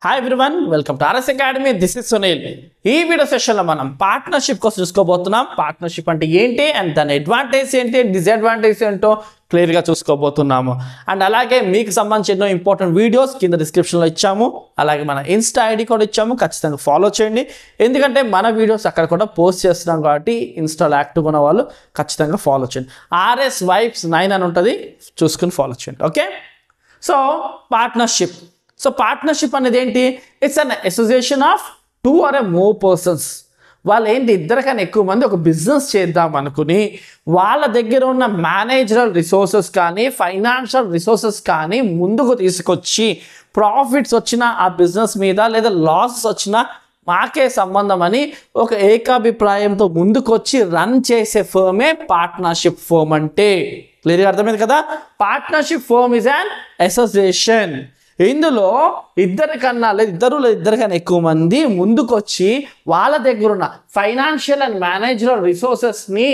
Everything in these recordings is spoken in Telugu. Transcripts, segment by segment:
Hi everyone, welcome to RS academy. This is Sunil. ఈ వీడియో సెషన్లో మనం పార్ట్నర్షిప్ కోసం చూసుకోబోతున్నాం. పార్ట్నర్షిప్ అంటే ఏంటి అండ్ దాని అడ్వాంటేజ్ ఏంటి, డిసడ్వాంటేజ్ ఏంటో క్లియర్గా చూసుకోబోతున్నాము. అండ్ అలాగే మీకు సంబంధించిన ఎన్నో ఇంపార్టెంట్ వీడియోస్ కింద డిస్క్రిప్షన్లో ఇచ్చాము. అలాగే మన ఇన్స్టా ఐడి కూడా ఇచ్చాము, ఖచ్చితంగా ఫాలో చేయండి. ఎందుకంటే మన వీడియోస్ అక్కడ కూడా పోస్ట్ చేస్తున్నాం కాబట్టి ఇన్స్టాలో యాక్టివ్గా ఉన్న వాళ్ళు ఖచ్చితంగా ఫాలో చేయండి. RS Vibes 9 అని ఉంటుంది, చూసుకుని ఫాలో చేయండి. Okay, so partnership. So partnership అనేది ఏంటి? It's an association of 2 or more persons. వాళ్ళు ఏంటి, ఇద్దరికన్నా ఎక్కువ మంది ఒక బిజినెస్ చేద్దాం అనుకుని వాళ్ళ దగ్గర ఉన్న మేనేజరల్ రిసోర్సెస్ కానీ ఫైనాన్షియల్ రిసోర్సెస్ కానీ ముందుకు తీసుకొచ్చి ప్రాఫిట్స్ వచ్చినా ఆ బిజినెస్ మీద లేదా లాసెస్ వచ్చినా మాకే సంబంధం అని ఒక ఏకాభిప్రాయంతో ముందుకొచ్చి రన్ చేసే ఫర్మే పార్ట్నర్షిప్ ఫర్మ్ అంటే. క్లియర్గా అర్థమైంది కదా? Partnership firm is an association. ఇందులో ఇద్దరికన్నా ఎక్కువ మంది ముందుకొచ్చి వాళ్ళ దగ్గర ఉన్న ఫైనాన్షియల్ అండ్ మేనేజరల్ రిసోర్సెస్ని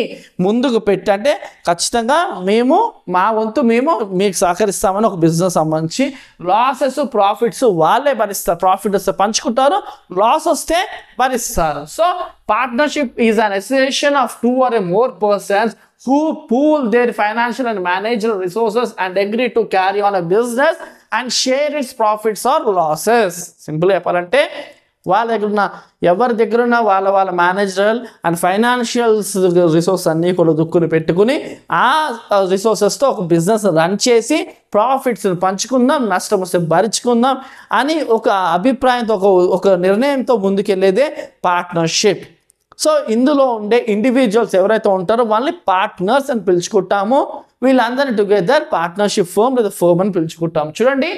ముందుకు పెట్టి, అంటే ఖచ్చితంగా మా వంతు మేము మీకు సహకరిస్తామని ఒక బిజినెస్ సంబంధించి లాసెస్ ప్రాఫిట్స్ వాళ్ళే భరిస్తారు. ప్రాఫిట్ వస్తే పంచుకుంటారు, లాస్ వస్తే భరిస్తారు. So partnership is an association of 2 or more persons who pool their financial and managerial resources and agree to carry on a business and share its profits or losses. Simple చెప్పాలంటే ఎవరి దగ్గర ఉన్న వాళ్ళ మేనేజరల్ అండ్ ఫైనాన్షియల్ రిసోర్స్ అన్నీ కూడా దుక్కుని పెట్టుకుని ఆ రిసోర్సెస్తో ఒక బిజినెస్ రన్ చేసి ప్రాఫిట్స్ని పంచుకుందాం, నష్టం వస్తే భరించుకుందాం అని ఒక అభిప్రాయంతో ఒక నిర్ణయంతో ముందుకెళ్ళేదే పార్ట్నర్షిప్. సో ఇందులో ఉండే ఇండివిజువల్స్ ఎవరైతే ఉంటారో వాళ్ళని పార్ట్నర్స్ అని పిలుచుకుంటాము. వీళ్ళందరినీ టుగెదర్ పార్ట్నర్షిప్ ఫర్మ్ లేదా ఫర్మ్ అని పిలుచుకుంటాము. చూడండి,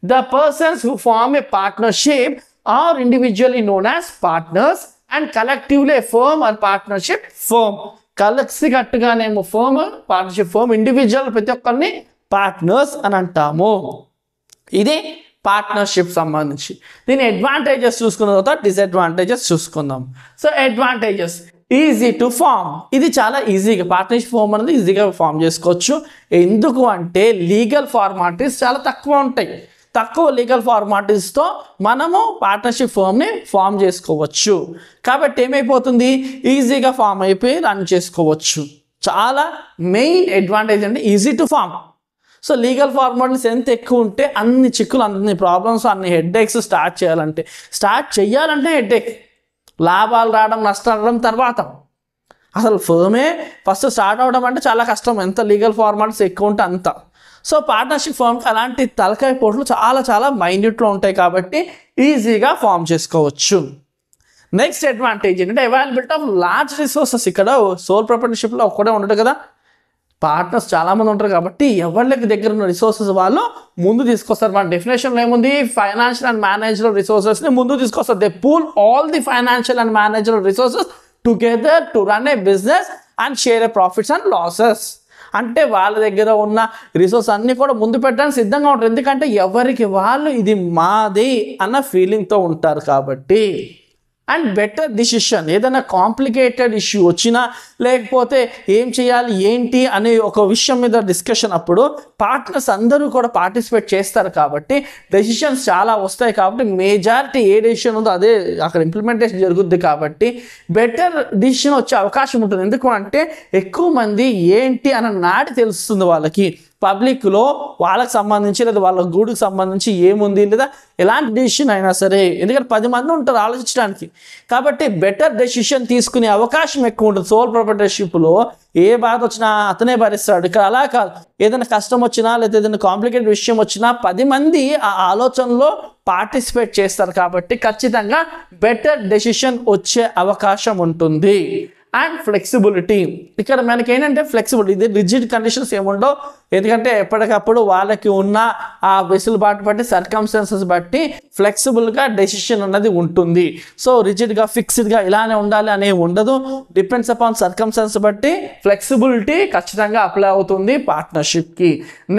the persons who form a partnership are individually known as partners and collectively a firm or partnership firm. కలిసికట్టుగానేమో ఫర్మ్ పార్ట్నర్షిప్ ఫర్మ్, ఇండివిజువల్ ప్రతి ఒక్కరిని పార్ట్నర్స్ అని అంటాము. ఇది పార్ట్నర్షిప్ సంబంధించి. దీని అడ్వాంటేజెస్ చూసుకున్న తర్వాత డిసడ్వాంటేజెస్ చూసుకుందాం. So advantages, easy to form. ఇది చాలా ఈజీగా పార్ట్నర్షిప్ ఫామ్ అనేది ఈజీగా ఫామ్ చేసుకోవచ్చు. ఎందుకు అంటే లీగల్ ఫార్మాలిటీస్ చాలా తక్కువ ఉంటాయి. తక్కువ లీగల్ ఫార్మాలిటీస్తో మనము పార్ట్నర్షిప్ ఫర్మ్ని ఫామ్ చేసుకోవచ్చు. కాబట్టి ఏమైపోతుంది, ఈజీగా ఫామ్ అయిపోయి రన్ చేసుకోవచ్చు. చాలా మెయిన్ అడ్వాంటేజ్ అంటే easy to form. So legal formalities ఎంత ఎక్కువ ఉంటే అన్ని చిక్కులు, అన్ని ప్రాబ్లమ్స్, అన్ని హెడ్ఏక్స్ స్టార్ట్ చేయాలంటే హెడ్ఏక్. లాభాలు రావడం నష్టాలు రావడం తర్వాత, అసలు ఫర్మే ఫస్ట్ స్టార్ట్ అవ్వడం అంటే చాలా కష్టం. ఎంత లీగల్ ఫార్మాలిటీస్ ఎక్కువ ఉంటే అంత. సో పార్ట్నర్షిప్ ఫామ్కి అలాంటి తలకాయ పోట్లు చాలా మైన్యూట్లో ఉంటాయి కాబట్టి ఈజీగా ఫామ్ చేసుకోవచ్చు. నెక్స్ట్ అడ్వాంటేజ్ ఏంటంటే అవైలబిలిటీ ఆఫ్ లార్జ్ రిసోర్సెస్. ఇక్కడ సోల్ ప్రొప్రైటర్షిప్లో ఒక్కడే ఉండదు కదా, పార్ట్నర్స్ చాలామంది ఉంటారు కాబట్టి ఎవరికి దగ్గర ఉన్న రిసోర్సెస్ వాళ్ళు ముందు తీసుకొస్తారు. మన డెఫినేషన్లో ఏముంది, ఫైనాన్షియల్ అండ్ మేనేజరల్ రిసోర్సెస్ని ముందు తీసుకొస్తారు. They pool all the financial and managerial resources together to run A business and share A profits and losses. అంటే వాళ్ళ దగ్గర ఉన్న రిసోర్స్ అన్నీ కూడా ముందు పెట్టడానికి సిద్ధంగా ఉంటారు. ఎందుకంటే ఎవరికి వాళ్ళు ఇది మాది అన్న ఫీలింగ్తో ఉంటారు కాబట్టి. అండ్ బెటర్ డిసిషన్, ఏదైనా కాంప్లికేటెడ్ ఇష్యూ వచ్చినా లేకపోతే ఏం చేయాలి ఏంటి అనే ఒక విషయం మీద డిస్కషన్ అప్పుడు పార్ట్నర్స్ అందరూ కూడా పార్టిసిపేట్ చేస్తారు కాబట్టి డెసిషన్స్ చాలా వస్తాయి. కాబట్టి మేజారిటీ ఏ డెసిషన్ ఉందో అదే అక్కడ ఇంప్లిమెంటేషన్ జరుగుద్ది కాబట్టి బెటర్ డిసిషన్ వచ్చే అవకాశం ఉంటుంది. ఎందుకు అంటే ఎక్కువ మంది ఏంటి అన్న నాటి తెలుస్తుంది వాళ్ళకి. పబ్లిక్లో వాళ్ళకి సంబంధించి లేదా వాళ్ళ గూడుకు సంబంధించి ఏముంది లేదా ఎలాంటి డెసిషన్ అయినా సరే, ఎందుకంటే 10 మంది ఉంటారు ఆలోచించడానికి. కాబట్టి బెటర్ డెసిషన్ తీసుకునే అవకాశం ఎక్కువ ఉంటుంది. సోల్ ప్రొప్రైటర్షిప్లో ఏ బాధ వచ్చినా అతనే భరిస్తాడు. ఇక్కడ అలా కాదు, ఏదైనా కష్టం వచ్చినా లేదా ఏదైనా కాంప్లికేటెడ్ విషయం వచ్చినా 10 మంది ఆ ఆలోచనలో పార్టిసిపేట్ చేస్తారు కాబట్టి ఖచ్చితంగా బెటర్ డెసిషన్ వచ్చే అవకాశం ఉంటుంది. అండ్ ఫ్లెక్సిబిలిటీ, ఇక్కడ మనకి ఏంటంటే ఫ్లెక్సిబిలిటీ, ఇది రిజిడ్ కండిషన్స్ ఏముండవు. ఎందుకంటే ఎప్పటికప్పుడు వాళ్ళకి ఉన్న ఆ వెసులుబాటు బట్టి సర్కమ్స్టాన్సెస్ బట్టి ఫ్లెక్సిబుల్గా డెసిషన్ అన్నది ఉంటుంది. సో రిజిడ్గా ఫిక్స్డ్గా ఇలానే ఉండాలి అనేవి ఉండదు. డిపెండ్స్ అపాన్ సర్కమ్స్టాన్స్ బట్టి ఫ్లెక్సిబిలిటీ ఖచ్చితంగా అప్లై అవుతుంది పార్ట్నర్షిప్కి.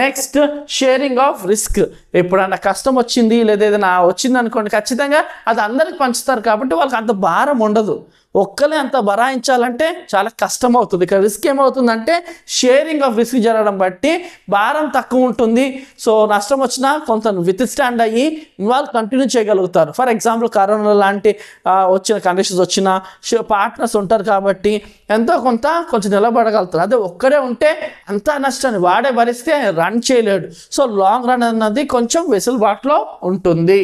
Next sharing of risk. ఎప్పుడన్నా కష్టం వచ్చింది లేదా ఏదైనా వచ్చింది అనుకోండి, ఖచ్చితంగా అది అందరికి పంచుతారు కాబట్టి వాళ్ళకి అంత భారం ఉండదు. ఒక్కలే అంత భరాయించాలంటే చాలా కష్టం అవుతుంది. ఇక్కడ రిస్క్ ఏమవుతుందంటే షేరింగ్ ఆఫ్ రిస్క్ జరగడం బట్టి భారం తక్కువ ఉంటుంది. సో నష్టం వచ్చినా కొంత విత్ స్టాండ్ అయ్యి వాళ్ళు కంటిన్యూ చేయగలుగుతారు. ఫర్ ఎగ్జాంపుల్ కరోనా లాంటి వచ్చిన కండిషన్స్ వచ్చిన పార్ట్నర్స్ ఉంటారు కాబట్టి ఎంతో కొంచెం నిలబడగలుగుతారు. అదే ఒక్కడే ఉంటే అంతా నష్టాన్ని వాడే భరిస్తే రన్ చేయలేడు. సో లాంగ్ రన్ అన్నది కొంచెం వెసులుబాటులో ఉంటుంది.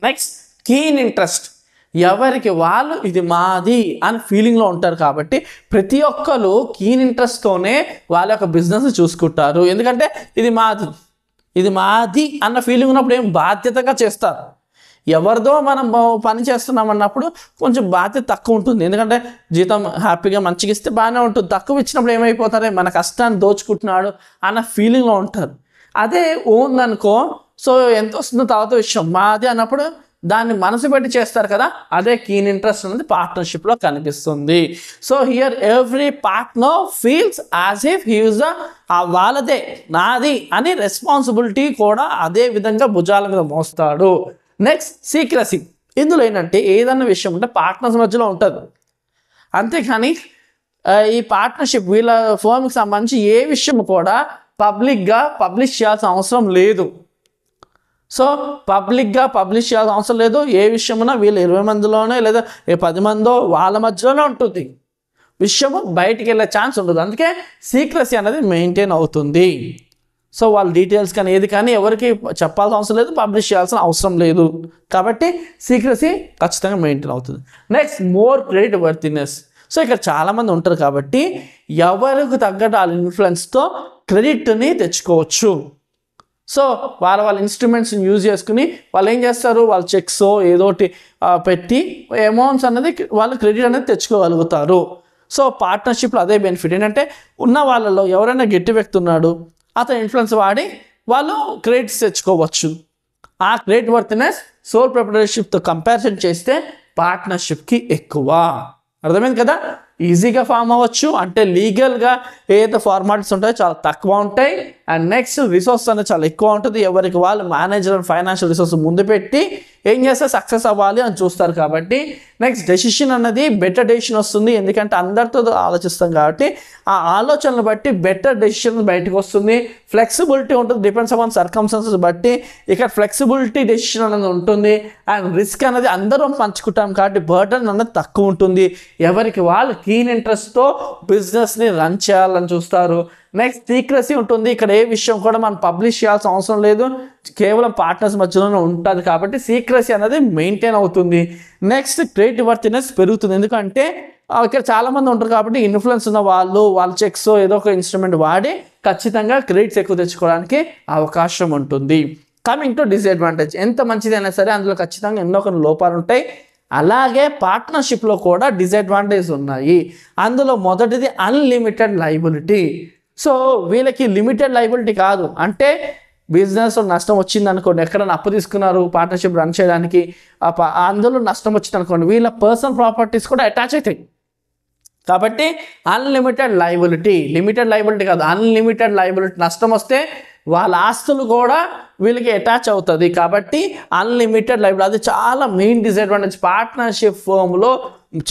Next keen interest. ఎవరికి వాళ్ళు ఇది మాది అని ఫీలింగ్లో ఉంటారు కాబట్టి ప్రతి ఒక్కరు కీన్ ఇంట్రెస్ట్తోనే వాళ్ళ యొక్క బిజినెస్ చూసుకుంటారు. ఎందుకంటే ఇది మాది అన్న ఫీలింగ్ ఉన్నప్పుడు ఏం బాధ్యతగా చేస్తారు. ఎవరిదో మనం పని చేస్తున్నాం అన్నప్పుడు కొంచెం బాధ్యత తక్కువ ఉంటుంది. ఎందుకంటే జీతం హ్యాపీగా మంచిగా ఇస్తే బాగానే ఉంటుంది. తక్కువ ఇచ్చినప్పుడు ఏమైపోతారే మన కష్టాన్ని దోచుకుంటున్నాడు అన్న ఫీలింగ్లో ఉంటారు. అదే ఓన్దనుకో సో ఎంత వస్తుందో తర్వాత విషయం, మాది అన్నప్పుడు దాన్ని మనసు పెట్టి చేస్తారు కదా, అదే కీన్ ఇంట్రెస్ట్ అనేది పార్ట్నర్షిప్లో కనిపిస్తుంది. So here every partner feels as if he is వాళ్ళదే నాది అని రెస్పాన్సిబిలిటీ కూడా అదే విధంగా భుజాల మీద మోస్తాడు. Next secrecy. ఇందులో ఏంటంటే ఏదన్నా విషయం ఉంటే పార్ట్నర్స్ మధ్యలో ఉంటుంది, అంతేకాని ఈ పార్ట్నర్షిప్ వీళ్ళ ఫర్మ్కి సంబంధించి ఏ విషయం కూడా పబ్లిక్గా పబ్లిష్ చేయాల్సిన అవసరం లేదు. సో పబ్లిక్గా పబ్లిష్ చేయాల్సిన అవసరం లేదు. ఏ విషయమున్నా వీళ్ళు 20 మందిలోనే లేదా 10 మందో వాళ్ళ మధ్యలోనే ఉంటుంది. విషయము బయటికి వెళ్ళే ఛాన్స్ ఉండదు. అందుకే సీక్రసీ అనేది మెయింటైన్ అవుతుంది. సో వాళ్ళ డీటెయిల్స్ కానీ ఏది కానీ ఎవరికి చెప్పాల్సిన అవసరం లేదు, పబ్లిష్ చేయాల్సిన అవసరం లేదు. కాబట్టి సీక్రసీ ఖచ్చితంగా మెయింటైన్ అవుతుంది. Next more credit worthiness. So ఇక్కడ చాలామంది ఉంటారు కాబట్టి ఎవరికి తగ్గట్టు వాళ్ళ ఇన్ఫ్లుయెన్స్తో క్రెడిట్ని తెచ్చుకోవచ్చు. సో వాళ్ళ ఇన్స్ట్రుమెంట్స్ని యూజ్ చేసుకుని వాళ్ళు ఏం చేస్తారు, వాళ్ళ చెక్స్ ఏదోటి పెట్టి అమౌంట్స్ అనేది వాళ్ళు క్రెడిట్ అనేది తెచ్చుకోగలుగుతారు. సో పార్ట్నర్షిప్లో అదే బెనిఫిట్ ఏంటంటే ఉన్న వాళ్ళలో ఎవరైనా గట్టి వ్యక్తి ఉన్నాడు, అతను ఇన్ఫ్లుయెన్స్ వాడి వాళ్ళు క్రెడిట్స్ తెచ్చుకోవచ్చు. ఆ క్రెడిట్ వర్తినెస్ సోల్ ప్రొప్రైటర్షిప్తో కంపారిజన్ చేస్తే పార్ట్నర్షిప్కి ఎక్కువ. అర్థమైంది కదా, ఈజీగా ఫామ్ అవ్వచ్చు. అంటే లీగల్గా ఏదైతే ఫార్మాలిటీస్ ఉంటాయో చాలా తక్కువ ఉంటాయి. అండ్ నెక్స్ట్ రిసోర్స్ అనేది చాలా ఎక్కువ ఉంటుంది. ఎవరికి వాళ్ళు మేనేజర్ అండ్ ఫైనాన్షియల్ రిసోర్స్ ముందు పెట్టి ఏం చేస్తే సక్సెస్ అవ్వాలి అని చూస్తారు. కాబట్టి నెక్స్ట్ డెసిషన్ అన్నది బెటర్ డెసిషన్ వస్తుంది. ఎందుకంటే అందరితో ఆలోచిస్తాం కాబట్టి ఆ ఆలోచనలు బట్టి బెటర్ డెసిషన్ బయటకు వస్తుంది. ఫ్లెక్సిబిలిటీ ఉంటుంది, డిపెండ్స్ అపాన్ సర్కమ్స్టాన్సెస్ బట్టి ఇక్కడ ఫ్లెక్సిబిలిటీ డెసిషన్ అనేది ఉంటుంది. అండ్ రిస్క్ అనేది అందరం పంచుకుంటాం కాబట్టి బర్డన్ అనేది తక్కువ ఉంటుంది. ఎవరికి వాళ్ళు కీన్ ఇంట్రెస్ట్తో బిజినెస్ని రన్ చేయాలని చూస్తారు. నెక్స్ట్ సీక్రసీ ఉంటుంది. ఇక్కడ ఏ విషయం కూడా మనం పబ్లిష్ చేయాల్సిన అవసరం లేదు, కేవలం పార్ట్నర్స్ మధ్యలోనే ఉంటుంది కాబట్టి సీక్రసీ అనేది మెయింటైన్ అవుతుంది. నెక్స్ట్ క్రెడిట్ వర్తినెస్ పెరుగుతుంది. ఎందుకంటే ఇక్కడ చాలామంది ఉంటారు కాబట్టి ఇన్ఫ్లుయెన్స్ ఉన్న వాళ్ళ చెక్స్ ఏదో ఒక ఇన్స్ట్రుమెంట్ వాడి ఖచ్చితంగా క్రెడిట్స్ ఎక్కువ తెచ్చుకోవడానికి అవకాశం ఉంటుంది. Coming to disadvantage. ఎంత మంచిదైనా సరే అందులో ఖచ్చితంగా ఎన్నో కొన్ని లోపాలు ఉంటాయి. అలాగే పార్ట్నర్షిప్లో కూడా డిసడ్వాంటేజ్ ఉన్నాయి. అందులో మొదటిది అన్లిమిటెడ్ లయబిలిటీ. సో వీళ్ళకి లిమిటెడ్ లయబిలిటీ కాదు, అంటే బిజినెస్లో నష్టం వచ్చింది అనుకోండి, ఎక్కడైనా అప్పు తీసుకున్నారు పార్ట్నర్షిప్ రన్ చేయడానికి, అందులో నష్టం వచ్చింది అనుకోండి, వీళ్ళ పర్సనల్ ప్రాపర్టీస్ కూడా అటాచ్ అవుతాయి. కాబట్టి అన్లిమిటెడ్ లయబిలిటీ, లిమిటెడ్ లయబిలిటీ కాదు, అన్లిమిటెడ్ లయబిలిటీ. నష్టం వస్తే వాళ్ళ ఆస్తులు కూడా వీళ్ళకి అటాచ్ అవుతుంది. కాబట్టి అన్లిమిటెడ్ లయబిలిటీ అది చాలా మెయిన్ డిసడ్వాంటేజ్. పార్ట్నర్షిప్ ఫర్మ్లో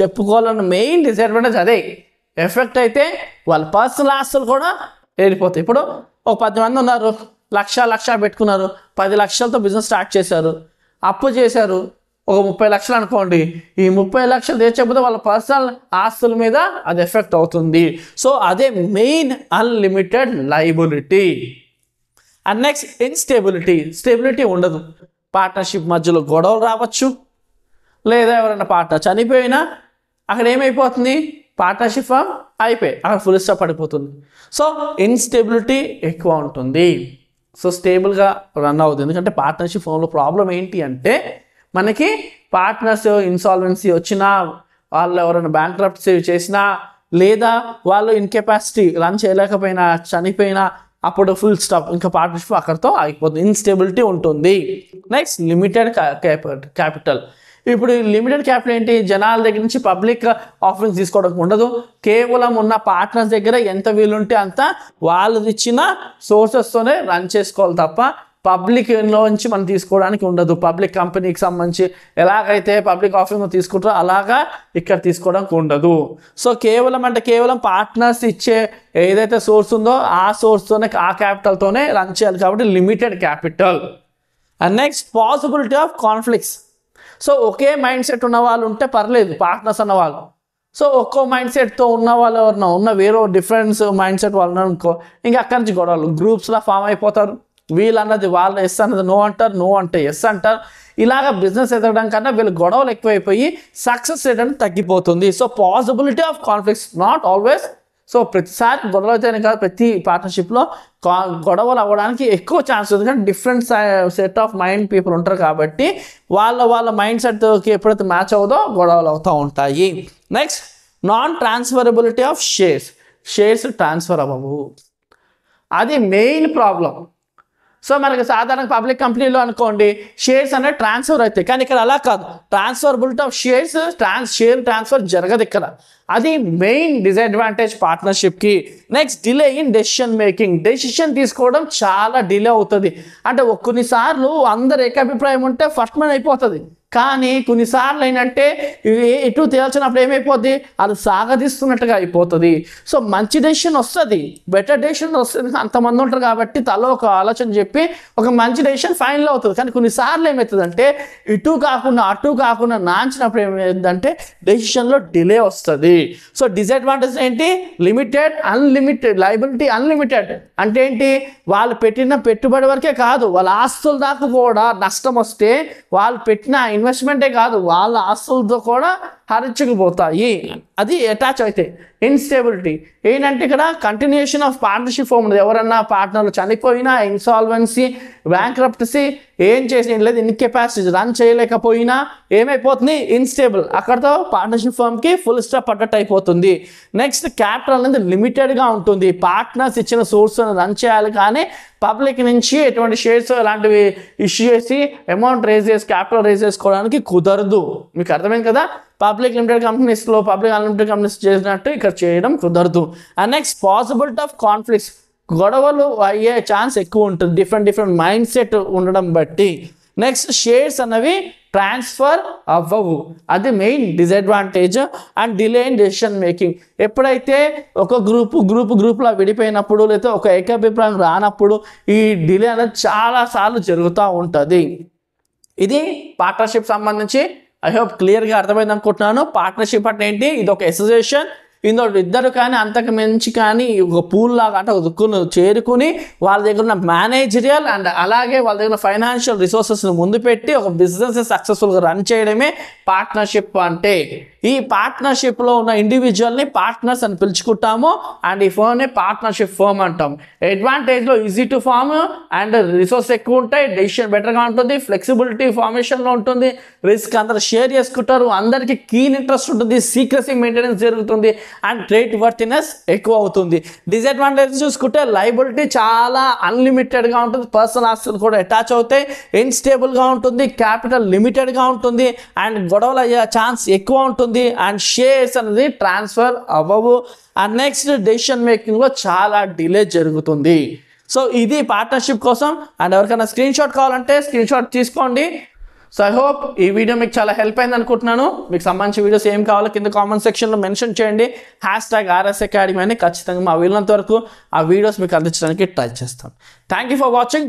చెప్పుకోవాలన్న మెయిన్ డిసడ్వాంటేజ్ అదే. ఎఫెక్ట్ అయితే వాళ్ళ పర్సనల్ ఆస్తులు కూడా వెళ్ళిపోతాయి. ఇప్పుడు ఒక 10 మంది ఉన్నారు, లక్ష పెట్టుకున్నారు, 10 లక్షలతో బిజినెస్ స్టార్ట్ చేశారు, అప్పు చేశారు ఒక 30 లక్షలు అనుకోండి. ఈ 30 లక్షలు తెచ్చకపోతే వాళ్ళ పర్సనల్ ఆస్తుల మీద అది ఎఫెక్ట్ అవుతుంది. సో అదే main unlimited liability. And next stability ఉండదు. పార్ట్నర్షిప్ మధ్యలో గొడవలు రావచ్చు, లేదా ఎవరైనా పార్ట్నర్ చనిపోయినా అక్కడ ఏమైపోతుంది, పార్ట్నర్షిప్ ఫామ్ అయిపోయి అక్కడ ఫుల్ స్టాప్ పడిపోతుంది. సో ఇన్స్టెబిలిటీ ఎక్కువ ఉంటుంది. సో స్టేబుల్గా రన్ అవుతుంది. ఎందుకంటే పార్ట్నర్షిప్ ఫామ్లో ప్రాబ్లం ఏంటి అంటే మనకి పార్ట్నర్స్ ఇన్సాల్వెన్సీ వచ్చినా, వాళ్ళు ఎవరైనా బ్యాంక్రప్ట్సీ చేసినా, లేదా వాళ్ళు ఇన్కెపాసిటీ రన్ చేయలేకపోయినా, చనిపోయినా అప్పుడు ఫుల్ స్టాప్, ఇంకా పార్ట్నర్షిప్ అక్కడితో ఆగిపోతుంది. ఇన్స్టెబిలిటీ ఉంటుంది. Next limited capital. ఇప్పుడు లిమిటెడ్ క్యాపిటల్ ఏంటి, జనాల దగ్గర నుంచి పబ్లిక్ ఆఫరింగ్స్ తీసుకోవడానికి ఉండదు. కేవలం ఉన్న పార్ట్నర్స్ దగ్గర ఎంత వీలుంటే అంత వాళ్ళు ఇచ్చిన సోర్సెస్తోనే రన్ చేసుకోవాలి తప్ప పబ్లిక్లోంచి మనం తీసుకోవడానికి ఉండదు. పబ్లిక్ కంపెనీకి సంబంధించి ఎలాగైతే పబ్లిక్ ఆఫరింగ్ తీసుకుంటారో అలాగా ఇక్కడ తీసుకోవడానికి ఉండదు. సో కేవలం పార్ట్నర్స్ ఇచ్చే ఏదైతే సోర్స్ ఉందో ఆ సోర్స్తోనే ఆ క్యాపిటల్తోనే రన్ చేయాలి కాబట్టి limited capital. And next possibility of conflicts. So okay mind set ఉన్న వాళ్ళు ఉంటే పర్లేదు పార్ట్నర్స్ అన్న వాళ్ళు. సో ఒక్కో మైండ్ సెట్తో ఉన్న వాళ్ళు ఎవరన్నా ఉన్న వేరే డిఫరెన్స్ మైండ్ సెట్ వాళ్ళు అనుకో ఇంకా అక్కడి నుంచి గొడవలు గ్రూప్స్లో ఫామ్ అయిపోతారు. వీళ్ళు అన్నది వాళ్ళు ఎస్ అన్నది నో అంటారు, నో అంటే ఎస్ అంటారు. ఇలాగ బిజినెస్ ఎదగడం కన్నా వీళ్ళు గొడవలు ఎక్కువైపోయి సక్సెస్ రేట్ అనేది తగ్గిపోతుంది. So possibility of conflicts not always. So ప్రతిసారి గొడవలు అయితేనే కాదు, ప్రతి పార్ట్నర్షిప్లో గొడవలు అవ్వడానికి ఎక్కువ ఛాన్స్ ఉంది. కానీ different set of mind people ఉంటారు కాబట్టి వాళ్ళ మైండ్ సెట్కి ఎప్పుడైతే మ్యాచ్ అవ్వదో గొడవలు అవుతూ ఉంటాయి. Next non transferability of shares transfer అవ్వవు. అది మెయిన్ ప్రాబ్లం. సో మనకి సాధారణ పబ్లిక్ కంపెనీలో అనుకోండి షేర్స్ అనేవి ట్రాన్స్ఫర్ అవుతాయి, కానీ ఇక్కడ అలా కాదు. ట్రాన్స్ఫరబిలిటీ ఆఫ్ షేర్ ట్రాన్స్ఫర్ జరగదు ఇక్కడ. అది మెయిన్ డిసడ్వాంటేజ్ పార్ట్నర్షిప్కి. నెక్స్ట్ డిలే ఇన్ డెసిషన్ తీసుకోవడం చాలా డిలే అవుతుంది. అంటే కొన్నిసార్లు అందరు ఏకాభిప్రాయం ఉంటే ఫస్ట్ మ్యాన్ అయిపోతుంది, కానీ కొన్నిసార్లు ఏంటంటే ఎటు తేల్చినప్పుడు ఏమైపోద్ది అది సాగదీస్తున్నట్టుగా అయిపోతుంది. సో మంచి డెసిషన్ వస్తుంది, బెటర్ డెసిషన్ వస్తుంది, అంతమంది ఉంటారు కాబట్టి తల ఒక ఆలోచన చెప్పి ఒక మంచి డెసిషన్ ఫైనల్ అవుతుంది. కానీ కొన్నిసార్లు ఏమవుతుందంటే ఇటు కాకుండా అటు కాకుండా నాంచినప్పుడు ఏమైందంటే డెసిషన్లో డిలే వస్తుంది. సో డిసడ్వాంటేజ్ ఏంటి? లయబిలిటీ అన్లిమిటెడ్ అంటే ఏంటి? వాళ్ళు పెట్టిన పెట్టుబడి వరకే కాదు, వాళ్ళ ఆస్తుల దాకా కూడా నష్టం వస్తే వాళ్ళు పెట్టిన ఇన్వెస్ట్మెంటే కాదు వాళ్ళ ఆస్తులతో కూడా హరించుకుపోతాయి. అది అటాచ్ అయితే. ఇన్స్టేబిలిటీ ఏంటంటే ఇక్కడ కంటిన్యూషన్ ఆఫ్ పార్ట్నర్షిప్ ఫామ్ ఉంది. ఎవరన్నా పార్ట్నర్లు చనిపోయినా, ఇన్సాల్వెన్సీ, బ్యాంక్రప్టసీ, ఏం చేసిన లేదు, ఇన్కెపాసిటీ రన్ చేయలేకపోయినా ఏమైపోతుంది? ఇన్స్టేబుల్. అక్కడతో పార్ట్నర్షిప్ ఫామ్కి ఫుల్ స్టాప్ పడ్డట్టు అయిపోతుంది. నెక్స్ట్ క్యాపిటల్ అనేది లిమిటెడ్గా ఉంటుంది. పార్ట్నర్స్ ఇచ్చిన సోర్స్ రన్ చేయాలి, కానీ పబ్లిక్ నుంచి ఎటువంటి షేర్స్ అలాంటివి ఇష్యూ చేసి అమౌంట్ రేజ్ చేసి క్యాపిటల్ రేజ్ చేసుకోవడానికి కుదరదు. మీకు అర్థమైంది కదా? పబ్లిక్ లిమిటెడ్ కంపెనీస్లో పబ్లిక్ అన్లిమిటెడ్ కంపెనీస్ చేసినట్టు ఇక్కడ చేయడం కుదరదు. And next possibility of conflicts. గొడవలు అయ్యే ఛాన్స్ ఎక్కువ ఉంటుంది డిఫరెంట్ మైండ్ సెట్ ఉండడం బట్టి. నెక్స్ట్ షేర్స్ అనేవి ట్రాన్స్ఫర్ అవ్వవు, అది main disadvantage. And delay in decision making. ఎప్పుడైతే ఒక గ్రూప్లో విడిపోయినప్పుడు లేదా ఒక ఏకాభిప్రాయం రానప్పుడు ఈ డిలే అనేది చాలాసార్లు జరుగుతూ ఉంటుంది. ఇది పార్ట్నర్షిప్ సంబంధించి ఐ హోప్ క్లియర్గా అర్థమైంది అనుకుంటున్నాను. పార్ట్నర్షిప్ అంటే ఏంటి? ఇది ఒక అసోసియేషన్. ఇందులో ఇద్దరు కానీ అంతకు మించి కానీ ఒక పూల్ లాగా అంటే ఒక చేరుకుని వాళ్ళ దగ్గర ఉన్న మేనేజరియల్ అండ్ అలాగే వాళ్ళ దగ్గర ఫైనాన్షియల్ రిసోర్సెస్ని ముందు పెట్టి ఒక బిజినెస్ సక్సెస్ఫుల్గా రన్ చేయడమే పార్ట్నర్షిప్ అంటే. ఈ పార్ట్నర్షిప్లో ఉన్న ఇండివిజువల్ని పార్ట్నర్స్ అని పిలుచుకుంటాము అండ్ ఈ ఫర్మ్ని పార్ట్నర్షిప్ ఫర్మ్ అంటాం. అడ్వాంటేజ్లో easy to form and resource ఎక్కువ ఉంటాయి, డెసిషన్ బెటర్గా ఉంటుంది, ఫ్లెక్సిబిలిటీ ఫార్మేషన్లో ఉంటుంది, రిస్క్ అందరూ షేర్ చేసుకుంటారు, అందరికీ కీన్ ఇంట్రెస్ట్ ఉంటుంది, సీక్రెసీ మెయింటెనెన్స్ జరుగుతుంది అండ్ ట్రేడ్ వర్తినెస్ ఎక్కువ అవుతుంది. డిసడ్వాంటేజ్ చూసుకుంటే లయబిలిటీ చాలా అన్లిమిటెడ్గా ఉంటుంది, పర్సనల్ ఆస్తులు కూడా అటాచ్ అవుతాయి, ఇన్స్టేబుల్గా ఉంటుంది, క్యాపిటల్ లిమిటెడ్గా ఉంటుంది అండ్ గొడవలు అయ్యే ఛాన్స్ ఎక్కువ ఉంటుంది అండ్ షేర్స్ అనేది ట్రాన్స్ఫర్ అవ్వవు. అండ్ నెక్స్ట్ డెసిషన్ మేకింగ్లో చాలా డిలే జరుగుతుంది. సో ఇది పార్ట్నర్షిప్ కోసం. అండ్ ఎవరికైనా స్క్రీన్ షాట్ కావాలంటే స్క్రీన్ షాట్ తీసుకోండి. సో ఐ హోప్ ఈ వీడియో మీకు చాలా హెల్ప్ అయింది అనుకుంటున్నాను. మీకు సంబంధించిన వీడియోస్ ఏం కావాలో కింద కామెంట్ సెక్షన్లో మెన్షన్ చేయండి. #RS Academy అని ఖచ్చితంగా మా వీళ్ళంత వరకు ఆ వీడియోస్ మీకు అందించడానికి ట్రై చేస్తాం. Thank you for watching.